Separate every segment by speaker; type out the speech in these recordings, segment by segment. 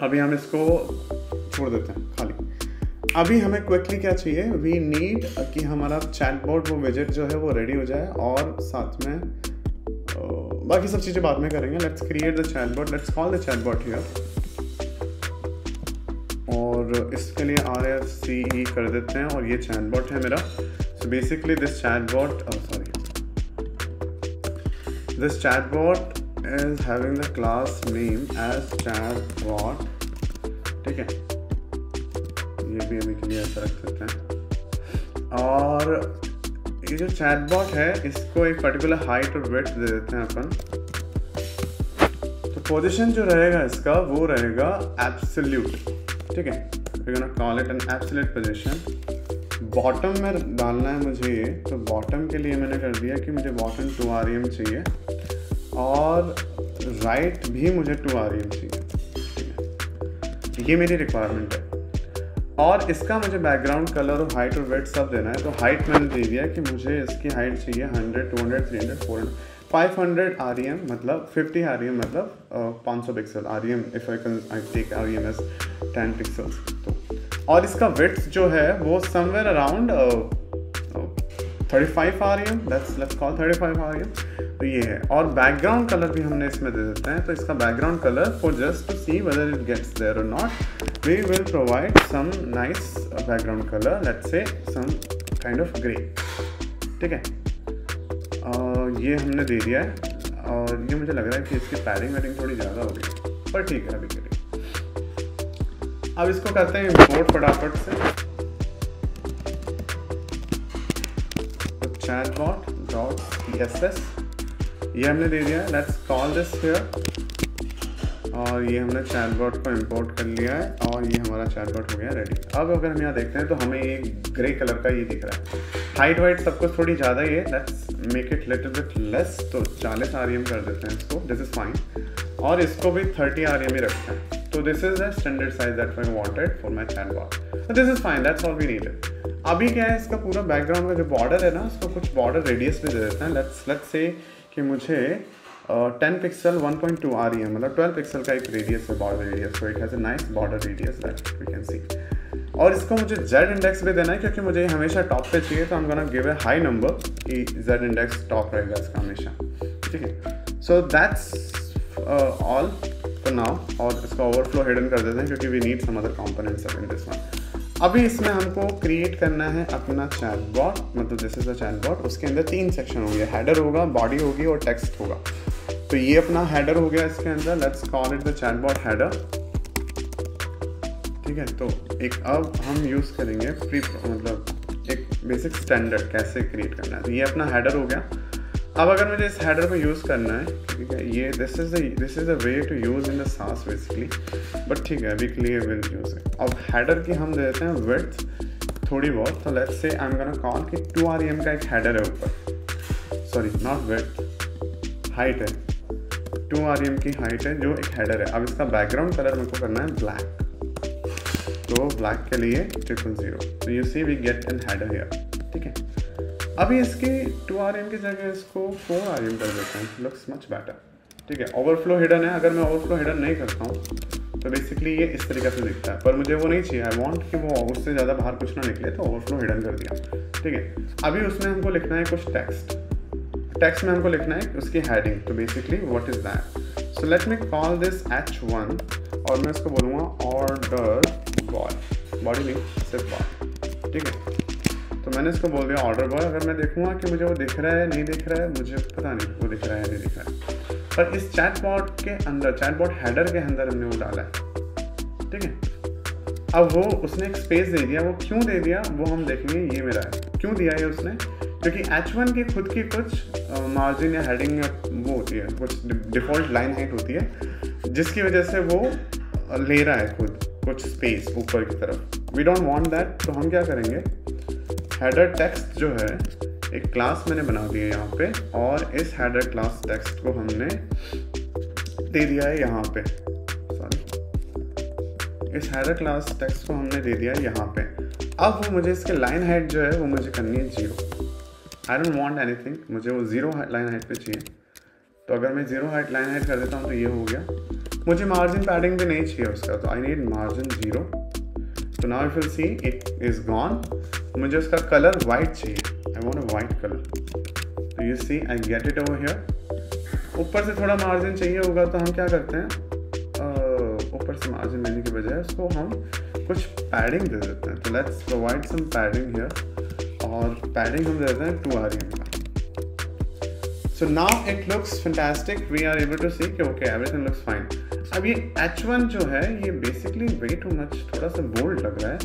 Speaker 1: अभी हम इसको छोड़ देते हैं खाली। अभी हमें क्विकली क्या चाहिए, वी नीड कि हमारा चैटबॉट वो विजेट जो है वो रेडी हो जाए, और साथ में बाकी सब चीज़ें बाद में करेंगे। Let's create the chatbot, let's call the chatbot here, और इसके लिए RFCE कर देते हैं, और ये चैटबॉट है मेरा। So basically this chatbot is having the class name as chatbot, ठीक है, ये भी अभी के लिए ऐसा रख सकते हैं। और ये जो चैटबॉट है इसको एक पर्टिकुलर हाइट और विड्थ दे देते हैं अपन। तो पोजीशन जो रहेगा इसका वो रहेगा एब्सोल्यूट, ठीक है, we gonna call it an absolute position. Bottom में डालना है मुझे ये, तो बॉटम के लिए मैंने कर दिया कि मुझे बॉटम 2 REM चाहिए, और राइट भी मुझे 2 REM चाहिए, ठीक है, ये मेरी रिक्वायरमेंट है। और इसका मुझे बैकग्राउंड कलर और हाइट और वेट सब देना है। तो हाइट मैंने दे दिया कि मुझे इसकी हाइट चाहिए 100, 200, 300, 400, 500 REM, मतलब 50 REM, मतलब 500 pixel REM, if I take REM as 10 pixels. तो और इसका विड्थ जो है वो somewhere around 35 REM, let's call 35 REM। तो ये है, और बैकग्राउंड कलर भी हमने इसमें दे देते हैं। तो इसका background colour, for just to see whether it gets there or not, we will provide some nice background color, let's say some kind of gray, ठीक है। ये हमने दे दिया है, और ये मुझे लग रहा है कि इसकी पैडिंग थोड़ी ज़्यादा हो गई, पर ठीक है अभी के लिए। अब इसको करते हैं इंपोर्ट फटाफट से। तो chatbot.css ये हमने दे दिया है, लेट्स कॉल दिस हियर, और ये हमने चैटबॉट को इंपोर्ट कर लिया है, और ये हमारा चैटबॉट हो गया रेडी। अब अगर हम यहाँ देखते हैं तो हमें ये ग्रे कलर का ये दिख रहा है, हाइट वाइट सब कुछ थोड़ी ज़्यादा ही है, let's make it little bit less. तो 40 REM कर देते हैं इसको, दिस इज़ फाइन, और इसको भी 30 REM ही रखते हैं। तो this is the standard size that I wanted for my chatbot, तो this is fine, that's all we needed. अभी क्या है, इसका पूरा बैकग्राउंड का जो बॉर्डर है ना, उसको कुछ बॉर्डर रेडियस भी दे देते हैं। लेट्स से कि मुझे 10 पिक्सल 1.2 REM, मतलब 12 पिक्सल का एक रेडियस है, border radius. So it has a nice border radius that we can see. और इसको मुझे Z इंडेक्स भी देना है, क्योंकि मुझे हमेशा टॉप पे चाहिए। तो हम gonna give a high number कि Z इंडेक्स टॉप रहेगा इसका हमेशा, ठीक है। So that's all for now, और इसका ओवरफ्लो हिडन कर देते हैं, क्योंकि we need some other components in this one. अभी इसमें हमको क्रिएट करना है अपना चैटबॉट, मतलब दिस इज अ चैटबॉट। उसके अंदर 3 सेक्शन होंगे, हेडर होगा, बॉडी होगी, और टेक्स्ट होगा। तो ये अपना हेडर हो गया इसके अंदर, let's call it the chatbot header, ठीक है। तो एक अब हम यूज़ करेंगे मतलब एक बेसिक स्टैंडर्ड कैसे क्रिएट करना है। तो ये अपना हेडर हो गया। अब अगर मुझे इस हेडर को यूज़ करना है, ठीक है, ये this is the way to use in the Sass basically, but ठीक है अभी के लिए विल यूज़ है। अब हेडर की हम दे देते हैं विड्थ थोड़ी बहुत। तो let's say I am gonna call कि 2 REM का एक हेडर है ऊपर, सॉरी नॉट विड्थ, हाइट है, 2 REM की हाइट है जो एक हेडर है। अब इसका बैकग्राउंड कलर मेरे को करना है ब्लैक, तो ब्लैक के लिए 000। तो you see we get a header here, ठीक है। अभी इसकी 2 REM की जगह इसको 4 REM कर देते हैं, लुक्स मच बेटर, ठीक है। ओवरफ्लो हिडन है, अगर मैं ओवरफ्लो हिडन नहीं करता हूँ तो बेसिकली ये इस तरीके से दिखता है, पर मुझे वो नहीं चाहिए। आई वांट कि वो उससे ज़्यादा बाहर कुछ ना निकले, तो ओवरफ्लो हिडन कर दिया, ठीक है। अभी उसमें हमको लिखना है कुछ टेक्स्ट में हमको लिखना है उसकी हेडिंग। तो basically what is that, so let me call this H1, और मैं इसको बोलूँगा ऑर्डर बॉय, बॉडी नहीं सिर्फ बॉय, ठीक है। तो मैंने इसको बोल दिया ऑर्डर बॉय। अगर मैं देखूंगा कि मुझे वो दिख रहा है नहीं दिख रहा है, मुझे पता नहीं वो दिख रहा है नहीं दिख रहा है, पर इस चैटबॉट के अंदर, चैटबॉट हेडर के अंदर हमने वो डाला है, ठीक है। अब वो उसने एक स्पेस दे दिया, वो क्यों दे दिया वो हम देखेंगे। ये मेरा है, क्यों दिया है उसने, क्योंकि H1 की खुद की कुछ मार्जिन या हेडिंग वो होती है, कुछ डिफ़ॉल्ट लाइन हाइट होती है, जिसकी वजह से वो ले रहा है खुद कुछ स्पेस ऊपर की तरफ। We don't want that. तो हम क्या करेंगे, हेडर टेक्स्ट जो है एक क्लास मैंने बना दिया यहाँ पे, और इस हेडर क्लास टेक्स्ट को हमने दे दिया है यहाँ पे, सॉरी, इस हेडर क्लास टेक्स्ट को हमने दे दिया है यहाँ पे। अब वो मुझे इसके लाइन हाइट जो है वो मुझे करनी है 0। आई डोंट वांट एनीथिंग, मुझे वो 0 लाइन हाइट पे चाहिए। तो अगर मैं 0 लाइन हाइट कर देता हूँ तो ये हो गया। मुझे मार्जिन पैडिंग भी नहीं चाहिए उसका, तो आई नीड मार्जिन 0। तो now if you see it is gone. मुझे उसका कलर वाइट चाहिए, I want a white colour. तो you see I get it over here. ऊपर से थोड़ा मार्जिन चाहिए होगा, तो हम क्या करते हैं, ऊपर से मार्जिन लेने की बजाय उसको हम कुछ पैडिंग दे देते हैं। तो let's provide some padding here, और पैडिंग हम दे देते हैं 2 rem का। So now it looks fantastic. We are able to see कि okay, everything looks fine. अब ये H1 जो है ये basically way too much, थोड़ा सा bold लग रहा है,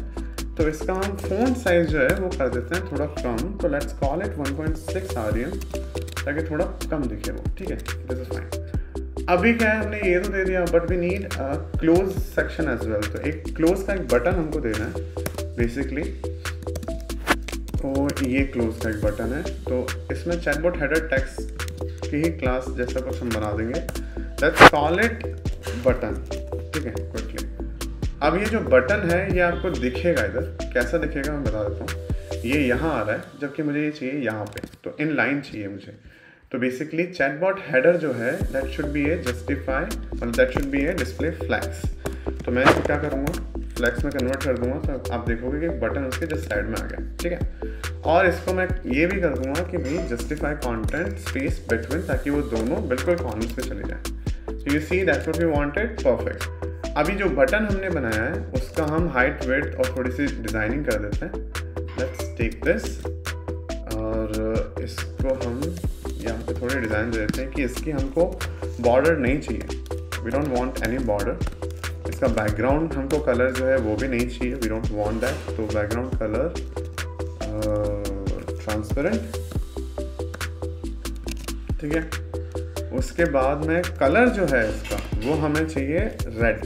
Speaker 1: तो इसका हम font size जो है वो कर देते हैं थोड़ा कम। तो let's call it 1.6 rem, ताकि थोड़ा कम दिखे वो, ठीक है, this is fine। अभी क्या है, हमने ये तो दे दिया, but we need a close section as well। तो एक close का एक बटन हमको देना है basically। तो ये क्लोज का एक बटन है, तो इसमें चैटबॉट हेडर टेक्स्ट की ही क्लास जैसा कुछ हम बना देंगे। लेट्स कॉल इट बटन, ठीक है, क्विकली। अब ये जो बटन है ये आपको दिखेगा, इधर कैसा दिखेगा मैं बता देता हूँ। ये यहाँ आ रहा है, जबकि मुझे ये चाहिए यहाँ पे, तो इन लाइन चाहिए मुझे। तो बेसिकली चैटबॉट हेडर जो है that should be a justify, मतलब that should be a display flags. तो मैं इसको क्या करूँगा, फ्लैग्स में कन्वर्ट कर दूंगा, तो आप देखोगे कि बटन उसके जस्ट साइड में आ गया, ठीक है। और इसको मैं ये भी कर दूंगा कि भाई जस्टिफाई कंटेंट स्पेस बिटवीन, ताकि वो दोनों बिल्कुल कॉर्नर्स पे चले जाए। तो you see that's what we wanted, perfect. अभी जो बटन हमने बनाया है उसका हम हाइट वेट और थोड़ी सी डिज़ाइनिंग कर देते हैं। लेट्स टेक दिस, और इसको हम यहाँ पे थोड़ी डिज़ाइन दे देते हैं कि इसकी हमको बॉर्डर नहीं चाहिए, we don't want any border. इसका बैकग्राउंड हमको कलर जो है वो भी नहीं चाहिए, वी डोंट वांट दैट। तो बैकग्राउंड कलर ट्रांसपेरेंट, ठीक है। उसके बाद में कलर जो है इसका वो हमें चाहिए red,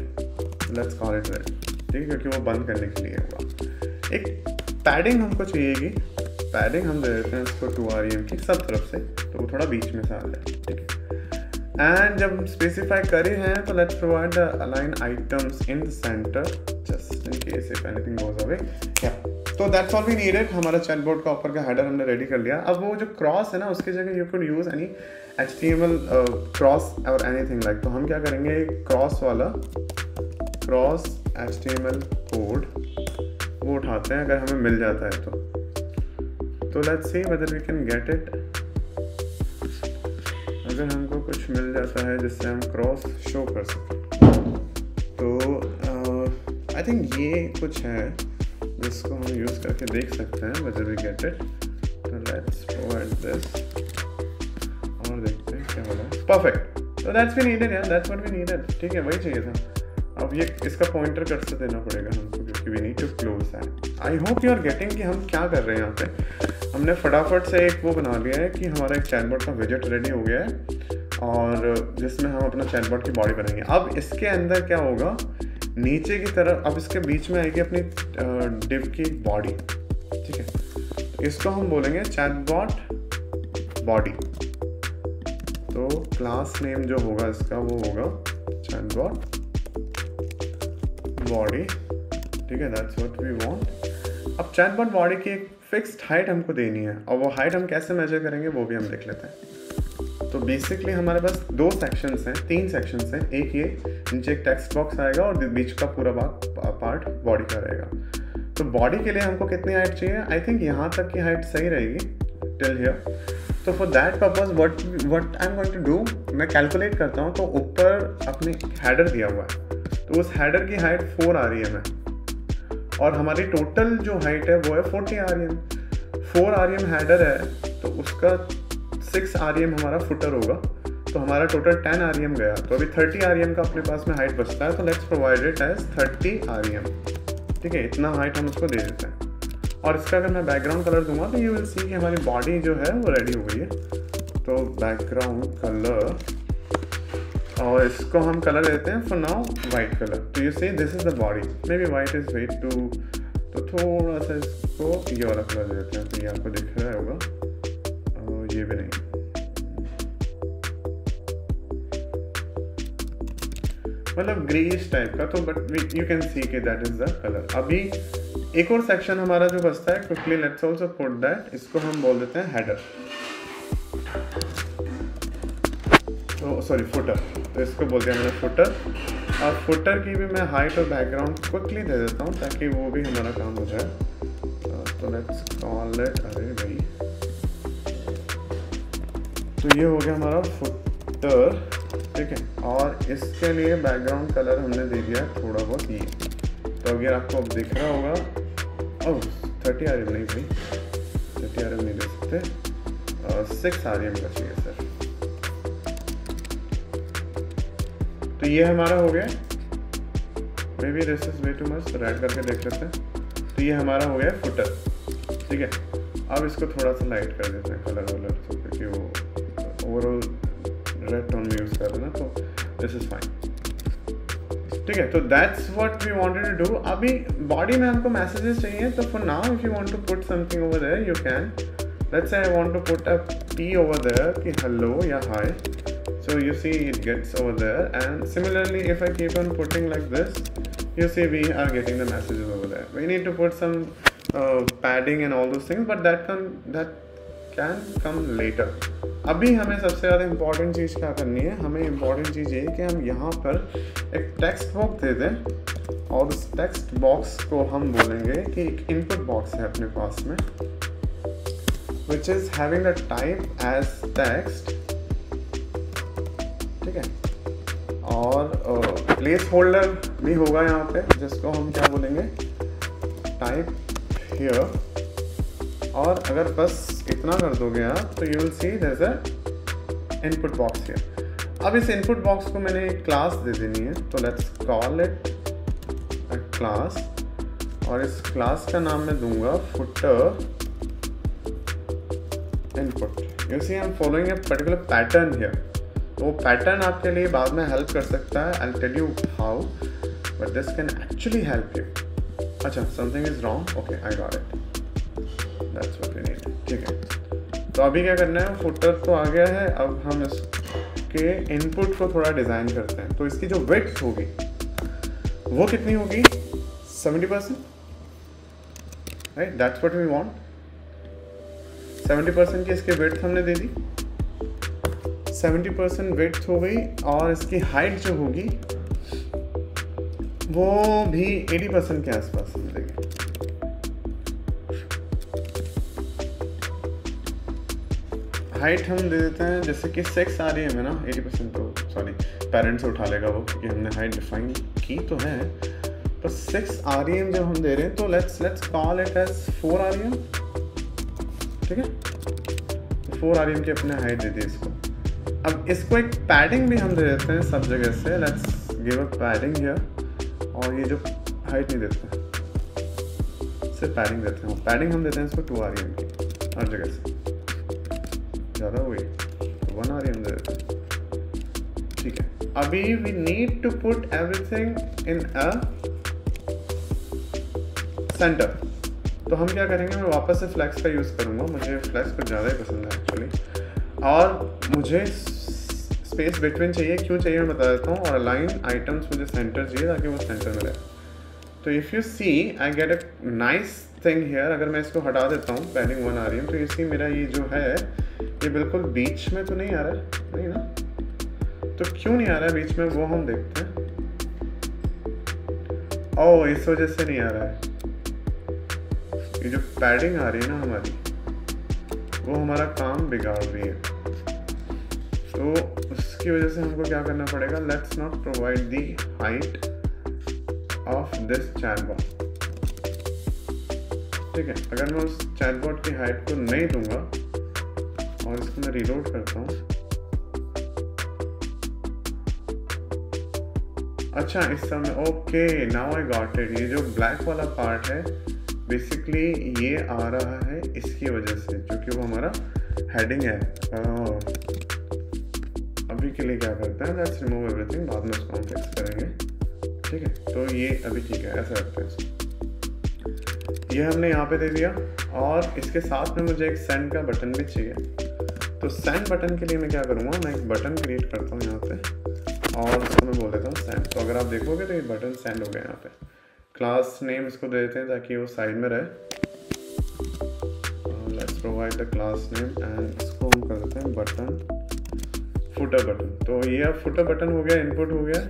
Speaker 1: let's call it red, ठीक है, क्योंकि वो बंद करने के लिए हुआ। एक पैडिंग हमको चाहिएगी, पैडिंग हम दे देते हैं इसको 2 rem की सब तरफ से, तो वो थोड़ा बीच में से आ जाए, ठीक है। एंड जब स्पेसिफाई करे हैं तो let's provide the align items in the centre just in case if anything goes away. तो दैट्स ऑल वी नीडेड। हमारा चैटबॉट का ऊपर का हेडर हमने रेडी कर लिया। अब वो जो क्रॉस है ना, उसकी जगह you can use any HTML cross और एनीथिंग लाइक। तो हम क्या करेंगे, क्रॉस वाला क्रॉस HTML कोड वो उठाते हैं, अगर हमें मिल जाता है तो let's see whether we can get it. अगर हमको कुछ मिल जाता है जिससे हम क्रॉस शो कर सकें, तो आई थिंक ये कुछ है जिसको हम यूज़ करके देख सकते हैं वेदर वी गेट इट। तो लेट्स प्रोवाइड दिस और देखते हैं क्या होगा। परफेक्ट, तो दैट्स वी नीडेड यार, दैट्स व्हाट वी नीडेड, ठीक है, वही चाहिए था। अब ये इसका पॉइंटर कट से देना पड़ेगा हमको, क्योंकि we need to close that. I hope you are getting कि हम क्या कर रहे हैं यहाँ पे। हमने फटाफट से एक वो बना लिया है कि हमारा एक चैटबॉट का विजेट रेडी हो गया है, और जिसमें हम अपना चैटबॉट की बॉडी बनाएंगे। अब इसके अंदर क्या होगा, नीचे की तरफ अब इसके बीच में आएगी अपनी डिव की बॉडी, ठीक है। तो इसको हम बोलेंगे चैटबॉट बॉडी। तो क्लास नेम जो होगा इसका वो होगा चैटबॉट बॉडी, ठीक है, दैट्स व्हाट वी वांट। अब चैटबॉट बॉडी की एक फिक्स्ड हाइट हमको देनी है, और वो हाइट हम कैसे मेजर करेंगे वो भी हम देख लेते हैं। तो बेसिकली हमारे पास 2 सेक्शंस हैं, 3 सेक्शंस हैं। एक ये नीचे एक टेक्स्ट बॉक्स आएगा और बीच का पूरा पार्ट बॉडी का रहेगा। तो बॉडी के लिए हमको कितनी हाइट चाहिए, आई थिंक यहाँ तक की हाइट सही रहेगी टिल हियर। तो for that purpose what I am going to do, मैं कैलकुलेट करता हूँ। तो ऊपर अपने हेडर दिया हुआ है, तो उस हेडर की हाइट 4 rem है, और हमारी टोटल जो हाइट है वो है 40 rem। 4 rem हेडर है, तो उसका 6 rem हमारा फुटर होगा, तो हमारा टोटल 10 rem गया। तो अभी 30 rem का अपने पास में हाइट बचता है, तो let's provide it as 30 rem, ठीक है। इतना हाइट हम उसको दे देते हैं, और इसका अगर मैं बैकग्राउंड कलर दूंगा तो यू विल सी कि हमारी बॉडी जो है वो रेडी हो गई है। तो बैकग्राउंड कलर, और इसको हम कलर देते हैं फॉर नाउ वाइट कलर। तो you see this is the body, maybe white is way too, तो थोड़ा सा इसको ये वाला कलर दे देते हैं। तो ये आपको दिख रहा होगा, और ये भी नहीं, मतलब ग्रेइश टाइप का। तो बट यू कैन सी कि दैट इज द कलर। अभी एक और सेक्शन हमारा जो बचता है, quickly let's also put that, इसको हम बोल देते हैं हेडर। तो सॉरी फुटर, तो इसको बोल दिया मैंने फुटर। और फुटर की भी मैं हाइट और बैकग्राउंड क्विकली दे देता हूँ ताकि वो भी हमारा काम हो जाए। तो लेट्स कॉल इट, अरे भाई, तो ये हो गया हमारा फुटर, ठीक है। और इसके लिए बैकग्राउंड कलर हमने दे दिया थोड़ा बहुत ये। तो अगर आपको अब दिख रहा होगा, ओह 30 RM नहीं भाई, 30 RM नहीं दे सकते, 6 RM का चाहिए सर। तो ये हमारा हो गया, may be this is way too much, red करके देख लेते हैं। तो ये हमारा हो गया फुटर, ठीक है। अब इसको थोड़ा सा लाइट कर देते हैं कलर वलर, तो क्योंकि वो ओवरऑल रेड टोन में यूज़ कर रहे हैं ना, तो दिस इज फाइन, ठीक है। तो that's what we wanted to do. अभी बॉडी में हमको मैसेजेस चाहिए, तो for now if you want to put something over there you can. Let's say I want to put a P over there कि hello या hi, so you see it gets over there, and similarly if I keep on putting like this, you see we are getting the messages over there. We need to put some padding and all those things, but that can come later. अभी हमें सबसे ज़्यादा important चीज़ क्या करनी है, हमें important चीज़ ये कि हम यहाँ पर एक टेक्स्ट बॉक्स दे दें, और उस टेक्स्ट बॉक्स को हम बोलेंगे कि एक इनपुट बॉक्स है अपने पास में, which is having the type as text, ठीक है। और प्लेस होल्डर भी होगा यहाँ पे, जिसको हम क्या बोलेंगे, टाइप हियर। और अगर बस इतना कर दोगे आप, तो you will see there is a input box here. अब इस इनपुट बॉक्स को मैंने एक क्लास दे देनी है, तो let's call it a class, और इस क्लास का नाम मैं दूंगा footer input. You see I am following a particular pattern here. तो वो पैटर्न आपके लिए बाद में हेल्प कर सकता है, I will tell you how, but this can actually help you. अच्छा, something is wrong, okay I got it, that's what we need, ठीक है। तो अभी क्या करना है, फुटर तो आ गया है, अब हम इसके इनपुट को थोड़ा डिज़ाइन करते हैं। तो इसकी जो विड्थ होगी वो कितनी होगी, 70%, right, that's what we want. 70% की इसकी विड्थ हमने दे दी, 70% विड्थ हो गई, और इसकी हाइट जो होगी वो भी 80% के आसपास मिलेगी। हाइट हम दे देते हैं, जैसे कि 6 RM है ना, 80% तो सॉरी पेरेंट्स उठा लेगा वो, क्योंकि हमने हाइट डिफाइन की तो है, पर 6 RM जब हम दे रहे हैं, तो let's call it as 4 RM, ठीक है। तो 4 RM की अपने हाइट दे दी इसको। अब इसको एक पैडिंग भी हम दे देते हैं सब जगह से, let's give a padding here. और ये जो हाइट नहीं देते, सिर्फ पैडिंग देते हैं, पैडिंग हम देते हैं इसको 2 RM की हर जगह से, ज़्यादा हुई तो 1 RM दे देते हैं, ठीक है। अभी we need to put everything in a centre. तो हम क्या करेंगे, मैं वापस से फ्लैक्स का यूज़ करूँगा, मुझे फ्लैक्स कुछ ज़्यादा ही पसंद है एक्चुअली, और मुझे स्पेस बिटवीन चाहिए। क्यों चाहिए मैं बता देता हूँ। और अलाइन आइटम्स मुझे सेंटर चाहिए ताकि वो सेंटर में रहे। तो if you see I get a nice thing here. अगर मैं इसको हटा देता हूँ पैडिंग 1 RM, तो इसी मेरा ये जो है ये बिल्कुल बीच में तो नहीं आ रहा है, नहीं ना। तो क्यों नहीं आ रहा है बीच में, वो हम देखते हैं। ओह, इस वजह से नहीं आ रहा है। ये जो पैडिंग आ रही है ना हमारी, वो हमारा काम बिगाड़ रही है। तो उसकी वजह से हमको क्या करना पड़ेगा, let's not provide the height of this chatbot. ठीक है, अगर मैं उस चैटबॉट की हाइट को नहीं दूंगा और इसको मैं रीलोड करता हूँ, अच्छा इस समय okay, now I got it. ये जो ब्लैक वाला पार्ट है बेसिकली ये आ रहा है इसकी वजह से, क्योंकि वो हमारा हेडिंग है। अभी के लिए क्या करते हैं, लेट्स रिमूव एवरीथिंग, बाद में उसको हम फिक्स करेंगे। ठीक है, तो ये अभी ठीक है, ऐसा रखते हैं इसको। ये हमने यहाँ पे दे दिया और इसके साथ में मुझे एक सेंड का बटन भी चाहिए। तो सेंड बटन के लिए मैं क्या करूँगा, मैं एक बटन क्रिएट करता हूँ यहाँ पे और उसको मैं बोल देता हूँ सेंड। तो अगर आप देखोगे तो ये बटन सेंड हो गया। यहाँ पे क्लास नेम इसको दे देते हैं ताकि वो साइड में रहे। Let's provide the class name and इसको हम कर देते हैं बटन फुटर बटन। तो ये अब फुटर बटन हो गया, इनपुट हो गया।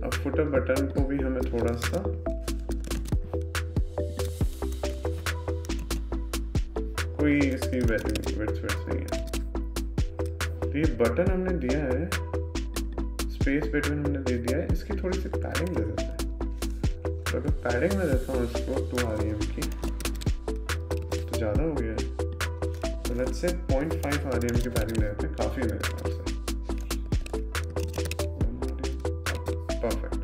Speaker 1: अब फुटर बटन को भी हमें थोड़ा सा कोई इसकी विड्थ नहीं है। तो ये बटन हमने दिया है, स्पेस बटन हमने दे दिया है, इसकी थोड़ी सी पैडिंग दे देते हैं। तो अगर पैडिंग में देता हूँ इसको 2 REM की तो ज़्यादा हो गया है, तो लेट्स से 0.5 REM की पैडिंग दे देते हैं, काफ़ी मेरे हिसाब से। परफेक्ट।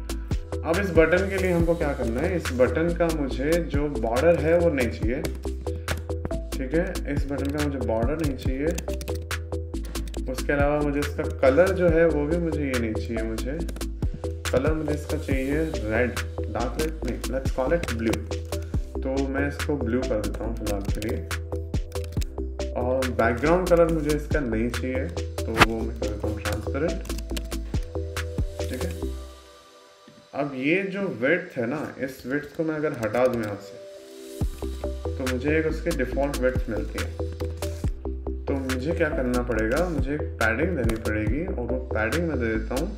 Speaker 1: अब इस बटन के लिए हमको क्या करना है, इस बटन का मुझे जो बॉर्डर है वो नहीं चाहिए, ठीक है। इस बटन का मुझे बॉर्डर नहीं चाहिए, उसके अलावा मुझे इसका कलर जो है वो भी मुझे ये नहीं चाहिए। मुझे कलर मुझे इसका चाहिए रेड, डार्क रेड नहीं, लेट्स कॉल इट ब्लू। तो मैं इसको ब्लू कर देता हूँ फिलहाल के लिए। और बैकग्राउंड कलर मुझे इसका नहीं चाहिए, तो वो मैं कर देता हूँ ट्रांसपेरेंट, ठीक है। अब ये जो विड्थ है ना, इस विड्थ को मैं अगर हटा दूँ यहाँ से तो मुझे एक उसकी डिफ़ॉल्ट विड्थ मिलती है। तो मुझे क्या करना पड़ेगा, मुझे एक पैडिंग देनी पड़ेगी, और वो पैडिंग मैं दे देता हूँ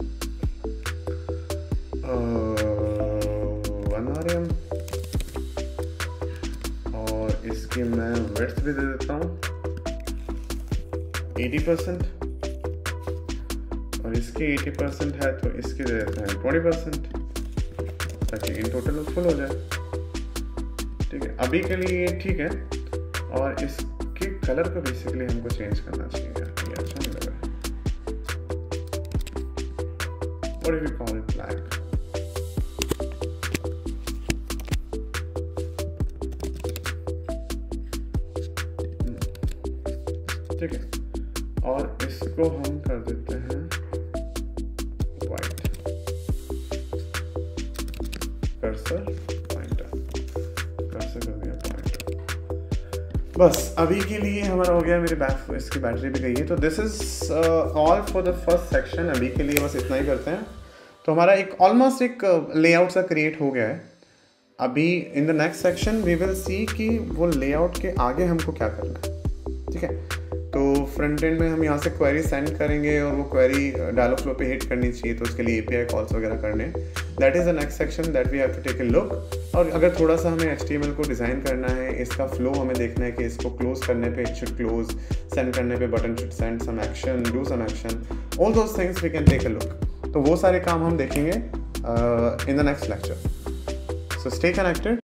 Speaker 1: 1 REM, और इसकी मैं विड्थ भी दे देता हूँ 80%, और इसकी 80% है तो इसकी दे देते हैं 20%, ताकि इन टोटल फुल हो जाए, ठीक है। अभी के लिए ये ठीक है। और इसके कलर को बेसिकली हमको चेंज करना चाहिए, ये अच्छा नहीं लग रहा है। What if we call it black? ठीक है, और इसको हम कर देते हैं वाइट, कर्सर कर दिया पॉइंटर। बस अभी के लिए हमारा हो गया, मेरी इसकी बैटरी भी गई है। तो this is all for the first section. अभी के लिए बस इतना ही करते हैं। तो हमारा एक ऑलमोस्ट एक लेआउट सा क्रिएट हो गया है। अभी in the next section we will see कि वो लेआउट के आगे हमको क्या करना है, ठीक है। तो फ्रंट एंड में हम यहाँ से क्वेरी सेंड करेंगे, और वो क्वेरी डायलॉग फ्लो पे हिट करनी चाहिए, तो उसके लिए API कॉल्स वगैरह करने। That is the next section that we have to take a look. और अगर थोड़ा सा हमें HTML को डिज़ाइन करना है, इसका फ्लो हमें देखना है कि इसको क्लोज करने पे इट शुड क्लोज, सेंड करने पे button should send some action, do some action, all those things we can take a look. तो वो सारे काम हम देखेंगे in the next lecture. So stay connected.